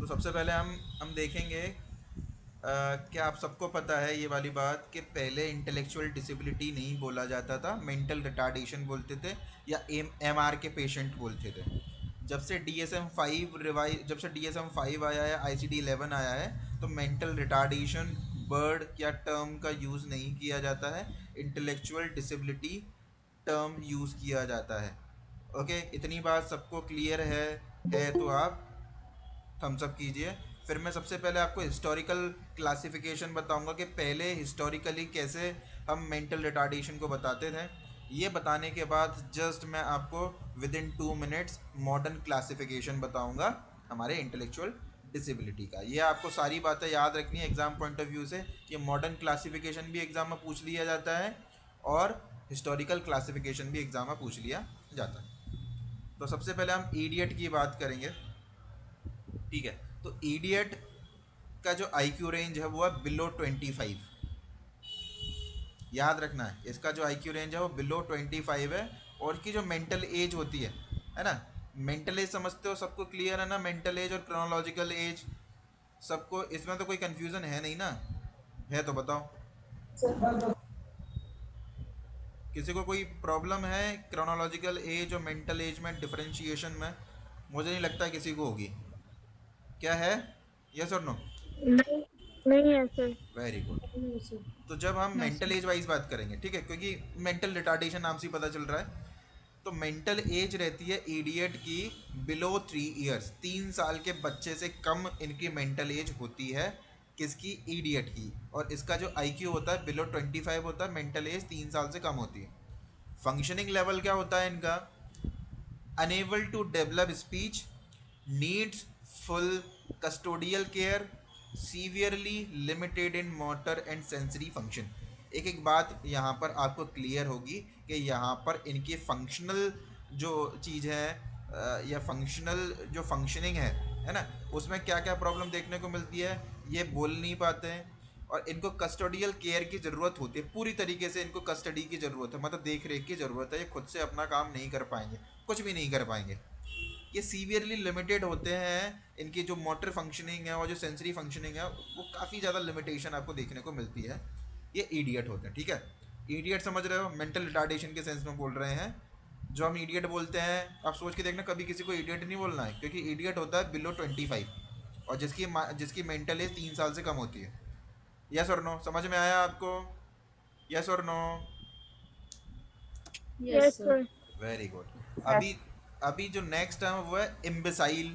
तो सबसे पहले हम देखेंगे क्या आप सबको पता है ये वाली बात कि पहले इंटेलेक्चुअल डिसेबिलिटी नहीं बोला जाता था, मेंटल रिटार्डेशन बोलते थे या एम आर के पेशेंट बोलते थे। जब से डी एस एम फाइव आया है, आई सी डी 11 आया है, तो मेंटल रिटार्डेशन वर्ड या टर्म का यूज़ नहीं किया जाता है, इंटेलेक्चुअल डिसेबिलिटी टर्म यूज़ किया जाता है। ओके, इतनी बात सबको क्लियर है तो आप थम्स अप कीजिए। फिर मैं सबसे पहले आपको हिस्टोरिकल क्लासिफिकेशन बताऊंगा कि पहले हिस्टोरिकली कैसे हम मेंटल रिटार्डेशन को बताते थे। ये बताने के बाद जस्ट मैं आपको with in 2 minutes modern classification बताऊंगा हमारे इंटेलेक्चुअल डिसेबिलिटी का। ये आपको सारी बातें याद रखनी है एग्जाम पॉइंट ऑफ व्यू से। ये मॉडर्न क्लासिफिकेशन भी एग्जाम में पूछ लिया जाता है और हिस्टोरिकल क्लासिफिकेशन भी एग्जाम में पूछ लिया जाता है। तो सबसे पहले हम ईडियट की बात करेंगे। ठीक है, तो ईडियट का जो आईक्यू रेंज है वो है बिलो 25। याद रखना है, इसका जो आईक्यू रेंज है वो बिलो 25 है। और इसकी जो मेंटल एज होती है ना, मेंटल एज समझते हो, सबको क्लियर है ना? मेंटल एज और क्रोनोलॉजिकल एज सबको, इसमें तो कोई कंफ्यूजन है नहीं ना? है तो बताओ, किसी को कोई प्रॉब्लम है क्रोनोलॉजिकल एज और मेंटल एज में डिफरेंशिएशन में? मुझे नहीं लगता किसी को होगी। क्या है, यस और नो? नहीं, नहीं है सर। Very good. नहीं सर। तो जब हम no mental sir. Age wise बात करेंगे, ठीक है, क्योंकि मेंटल रिटार्डेशन नाम से ही पता चल रहा है, तो मेंटल एज रहती है इडियट की बिलो 3 ईयर्स। 3 साल के बच्चे से कम इनकी मेंटल एज होती है, किसकी? इडियट की। और इसका जो आईक्यू होता है बिलो 25 होता है, मेंटल एज 3 साल से कम होती है। फंक्शनिंग लेवल क्या होता है इनका? Unable to develop speech, needs full custodial care, severely limited in motor and sensory function. एक एक बात यहाँ पर आपको क्लियर होगी कि यहाँ पर इनकी फंक्शनल जो चीज़ है या फंक्शनल जो फंक्शनिंग है ना, उसमें क्या क्या प्रॉब्लम देखने को मिलती है। ये बोल नहीं पाते हैं और इनको कस्टोडियल केयर की ज़रूरत होती है, पूरी तरीके से इनको कस्टडी की ज़रूरत है, मतलब देख रेख की ज़रूरत है। ये खुद से अपना काम नहीं कर पाएंगे, कुछ भी नहीं कर पाएंगे। ये सीवियरली लिमिटेड होते हैं, इनकी जो मोटर फंक्शनिंग है और जो सेंसरी फंक्शनिंग है वो काफ़ी ज़्यादा लिमिटेशन आपको देखने को मिलती है। ये ईडियट होते हैं, ठीक है। ईडियट समझ रहे हो, मेंटल रिटार्डेशन के सेंस में बोल रहे हैं। जो हम ईडियट बोलते हैं, आप सोच के देखना, कभी किसी को ईडियट नहीं बोलना है, क्योंकि ईडियट होता है बिलो 25 और जिसकी मेंटल एज 3 साल से कम होती है। यस और नो, समझ में आया आपको? यस और no? Yes sir. Very good. अभी अभी जो नेक्स्ट है वो है इम्बिसाइल,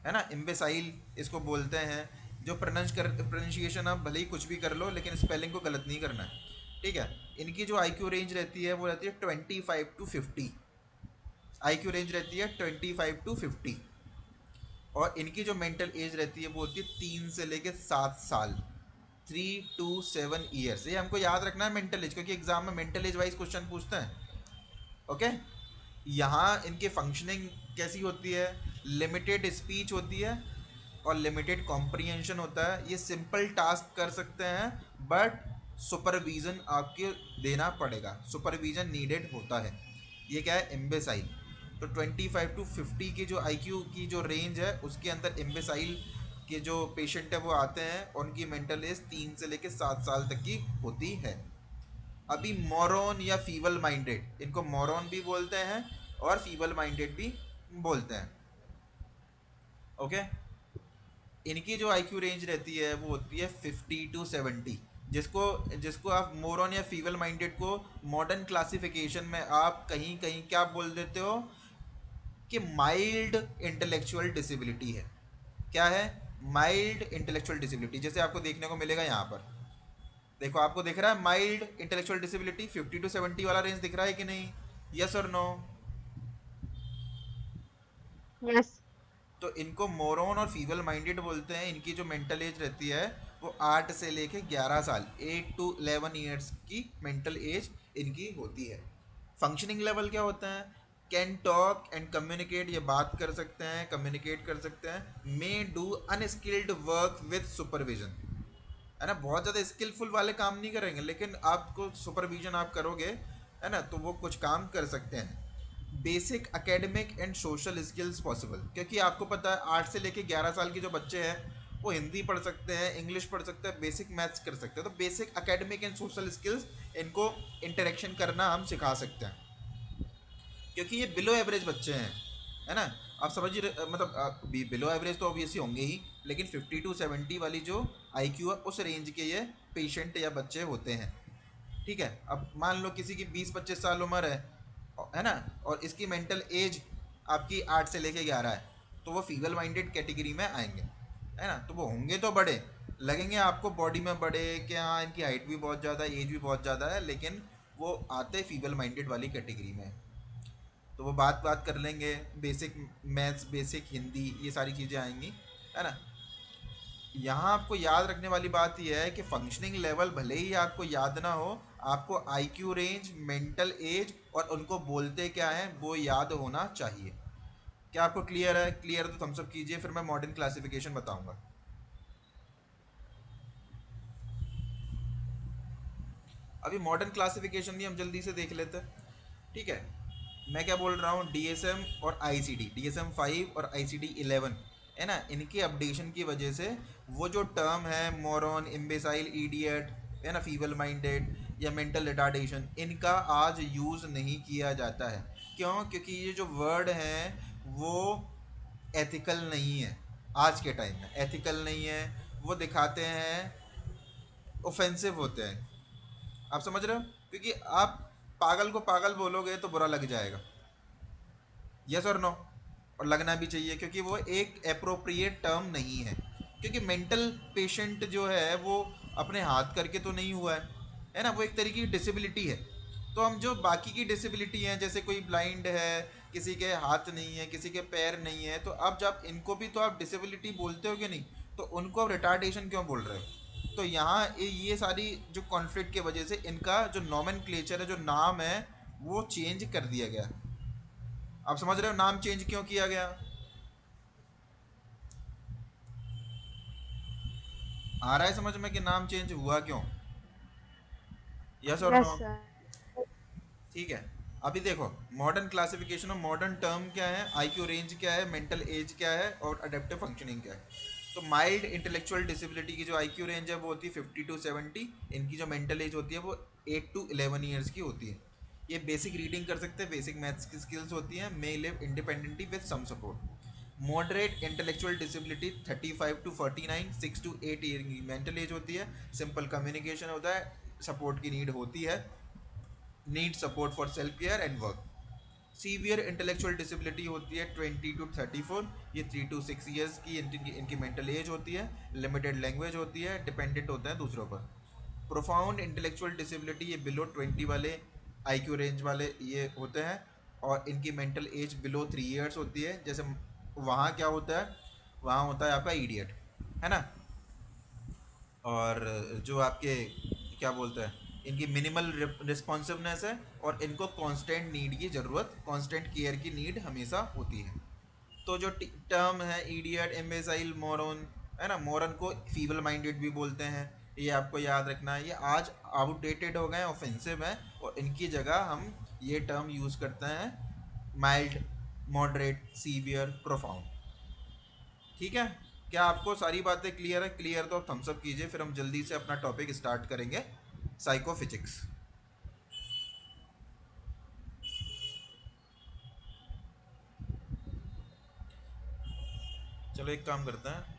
है ना? इम्बिसाइल इसको बोलते हैं। जो प्रोनाउंसिएशन आप भले ही कुछ भी कर लो, लेकिन स्पेलिंग को गलत नहीं करना है, ठीक है। इनकी जो आईक्यू रेंज रहती है वो रहती है 25 to 50। आईक्यू रेंज रहती है 25 to 50। और इनकी जो मेंटल एज रहती है वो होती है 3 से लेकर 7 साल, 3 to 7 ईयर्स। ये हमको याद रखना है मेंटल एज, क्योंकि एग्जाम में मेंटल एज वाइज क्वेश्चन पूछते हैं। ओके, यहाँ इनकी फंक्शनिंग कैसी होती है? लिमिटेड स्पीच होती है और लिमिटेड कॉम्प्रिहेंशन होता है। ये सिंपल टास्क कर सकते हैं, बट सुपरविज़न आपके देना पड़ेगा, सुपरविज़न नीडेड होता है। ये क्या है? इम्बेसाइल। तो 25 to 50 की जो आईक्यू की जो रेंज है उसके अंदर इम्बेसाइल के जो पेशेंट है वो आते हैं, और उनकी मेंटल एज 3 से लेकर 7 साल तक की होती है। अभी मोरॉन या फीबल माइंडेड, इनको मोरॉन भी बोलते हैं और फीबल माइंडेड भी बोलते हैं। ओके, इनकी जो आईक्यू रेंज रहती है वो होती है 50 to 70। जिसको जिसको आप मोरॉन या फीबल माइंडेड को मॉडर्न क्लासिफिकेशन में आप कहीं कहीं क्या बोल देते हो कि माइल्ड इंटेलेक्चुअल डिसेबिलिटी है। क्या है? Mild intellectual disability. जैसे आपको देखने को मिलेगा यहाँ पर, देखो आपको दिख रहा है माइल्ड इंटेलेक्चुअल डिसेबिलिटी, 50 to 70 वाला रेंज दिख रहा है कि नहीं? यस और नो? यस। तो इनको मोरॉन और फीबल माइंडेड बोलते हैं। इनकी जो मेंटल एज रहती है वो 8 से लेके 11 साल, 8 to 11 ईयर्स की मेंटल एज इनकी होती है। फंक्शनिंग लेवल क्या होता है? कैन टॉक एंड कम्युनिकेट, ये बात कर सकते हैं, कम्युनिकेट कर सकते हैं। May do unskilled work with supervision, है ना? बहुत ज़्यादा स्किलफुल वाले काम नहीं करेंगे, लेकिन आपको सुपरविजन आप करोगे, है ना, तो वो कुछ काम कर सकते हैं। Basic academic and social skills possible, क्योंकि आपको पता है 8 से लेके 11 साल के जो बच्चे हैं वो हिंदी पढ़ सकते हैं, इंग्लिश पढ़ सकते हैं, बेसिक मैथ्स कर सकते हैं। तो basic academic and social skills इनको इंटरेक्शन करना हम सिखा सकते हैं, क्योंकि ये बिलो एवरेज बच्चे हैं, है ना। आप समझिए, मतलब बिलो एवरेज तो ऑब्वियसली होंगे ही, लेकिन 50 to 70 वाली जो आईक्यू है उस रेंज के ये पेशेंट या बच्चे होते हैं। ठीक है, अब मान लो किसी की 20-25 साल उम्र है ना, और इसकी मेंटल एज आपकी 8 से लेके 11 है, तो वो फीबल माइंडेड कैटेगरी में आएंगे, है ना। तो वो होंगे तो बड़े, लगेंगे आपको बॉडी में बड़े कि हाँ इनकी हाइट भी बहुत ज़्यादा है, एज भी बहुत ज़्यादा है, लेकिन वो आते फीबल माइंडेड वाली कैटेगरी में। तो वो बात बात कर लेंगे, बेसिक मैथ्स, बेसिक हिंदी, ये सारी चीज़ें आएंगी, है ना। यहाँ आपको याद रखने वाली बात यह है कि फंक्शनिंग लेवल भले ही आपको याद ना हो, आपको आईक्यू रेंज, मेंटल एज और उनको बोलते क्या है वो याद होना चाहिए। क्या आपको क्लियर है? क्लियर तो थम्स अप कीजिए, फिर मैं मॉडर्न क्लासिफिकेशन बताऊंगा। अभी मॉडर्न क्लासिफिकेशन भी हम जल्दी से देख लेते हैं, ठीक है। मैं क्या बोल रहा हूँ, डीएसएम और आईसीडी, डीएसएम 5 और आईसीडी 11, है ना, इनके अपडेशन की वजह से वो जो टर्म है मोरॉन, इम्बेसाइल, इडियट, है ना, फीबल माइंडेड या मेंटल रिटार्डेशन, इनका आज यूज़ नहीं किया जाता है। क्यों? क्योंकि ये जो वर्ड हैं वो एथिकल नहीं है, आज के टाइम में एथिकल नहीं है, वो दिखाते हैं ऑफेंसिव होते हैं। आप समझ रहे हो? क्योंकि आप पागल को पागल बोलोगे तो बुरा लग जाएगा, यस और नो। और लगना भी चाहिए, क्योंकि वो एक अप्रोप्रिएट टर्म नहीं है। क्योंकि मेंटल पेशेंट जो है वो अपने हाथ करके तो नहीं हुआ है ना, वो एक तरीके की डिसेबिलिटी है। तो हम जो बाकी की डिसेबिलिटी हैं, जैसे कोई ब्लाइंड है, किसी के हाथ नहीं है, किसी के पैर नहीं है, तो अब जब इनको भी तो आप डिसेबिलिटी बोलते हो कि नहीं, तो उनको आप रिटार्डेशन क्यों बोल रहे हो? तो यहाँ ये सारी जो कॉन्फ्लिक्ट की वजह से इनका जो नॉमेनक्लेचर है, जो नाम है, वो चेंज कर दिया गया। आप समझ रहे हो नाम चेंज क्यों किया गया? आ रहा है समझ में कि नाम चेंज हुआ क्यों? यस और नो? Yes sir. ठीक है। अभी देखो, मॉडर्न क्लासिफिकेशन और मॉडर्न टर्म क्या है, आईक्यू रेंज क्या है, मेंटल एज क्या है और अडेप्टिव फंक्शनिंग क्या है। तो माइल्ड इंटेलेक्चुअल डिसेबिलिटी की जो आईक्यू रेंज है वो होती है 50 to 70। इनकी जो मेंटल एज होती है वो 8 to 11 ईयर्स की होती है। ये बेसिक रीडिंग कर सकते हैं, बेसिक मैथ्स की स्किल्स होती हैं, may live independently with some support. Moderate intellectual disability 35 to 49, 6 to 8 year की मेंटल एज होती है, सिंपल कम्युनिकेशन होता है, सपोर्ट की नीड होती है, need support for self care and work. Severe intellectual disability होती है 20 to 34, ये 3 to 6 ईयर्स की इनकी मेंटल एज होती है, लिमिटेड लैंग्वेज होती है, डिपेंडेंट होता है दूसरों पर। प्रोफाउंड इंटेलेक्चुअल डिसेबिलिटी, ये बिलो 20 वाले आईक्यू रेंज वाले ये होते हैं, और इनकी मेंटल एज बिलो 3 ईयर्स होती है। जैसे वहाँ क्या होता है, वहाँ होता है आपका इडियट, है ना। और जो आपके क्या बोलते हैं, इनकी मिनिमल रिस्पॉन्सिवनेस है, और इनको कांस्टेंट नीड की ज़रूरत, कांस्टेंट केयर की नीड हमेशा होती है। तो जो टर्म है इडियट, एम्बेसाइल, मोरन, है ना, मोरन को फीबल माइंडेड भी बोलते हैं, ये आपको याद रखना है। ये आज आउटडेटेड हो गए, ऑफेंसिव हैं, और इनकी जगह हम ये टर्म यूज़ करते हैं, माइल्ड, मॉडरेट, सीवियर, प्रोफाउंड। ठीक है। क्या आपको सारी बातें क्लियर है? क्लियर तो थम्स अप कीजिए, फिर हम जल्दी से अपना टॉपिक स्टार्ट करेंगे, साइकोफिजिक्स। चलो एक काम करते हैं,